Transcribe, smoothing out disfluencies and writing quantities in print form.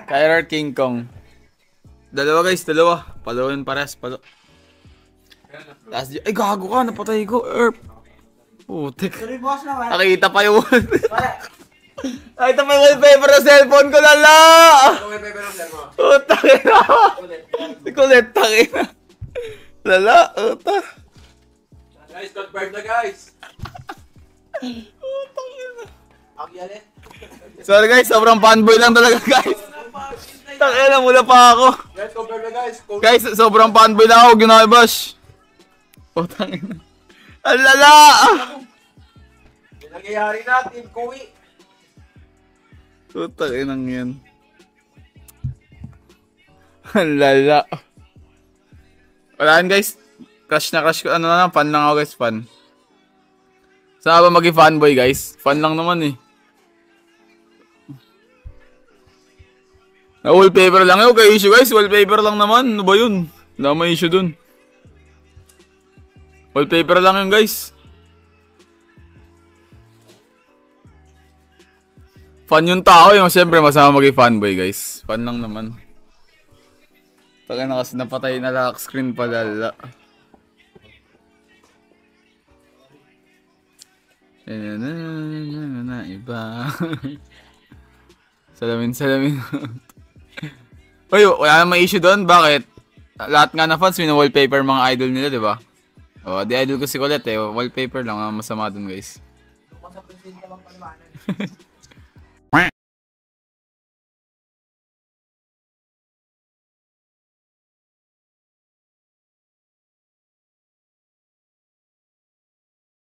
Kyler King Kong. Dalawa guys, dalawa. Palawin pares, palo. Ay, gago ka, napatay ko. Erp. Putik. Nakita pa yun. Nakita pa yung wallpaper ng cellphone ko, lala! Wallpaper ng cellphone. Utang ina. Kulit, tangina. Lala, utang. Guys, confirm na guys. Utang ina. Ako yan eh. Sorry guys, sobrang fanboy lang talaga guys. Tangina, mula pa ako. Guys, confirm na guys. Guys, sobrang fanboy lang ako, ginabash. Utang ina. Ang lala! Yung nangyayari natin, kuwi. Utang inang yan. Ang lala. Wala yan guys. Crush na crush ko. Ano na, fan lang ako guys, fan. Saan ba maging fanboy guys? Fan lang naman eh. Na wallpaper lang yun. Okay issue guys. Wallpaper lang naman. Ano ba yun? Wala may issue dun. Wallpaper lang yun guys. Fan yung tao yung siyempre masama maging fanboy guys. Fan lang naman. Taka na kasi napatay na lock screen pala. Na iba. Salamin. Uy, wala na may issue doon. Bakit? Lahat nga na fans wallpaper mga idol nila, di ba? Oh, di idol ko si Colette eh. Wallpaper lang, masama doon guys.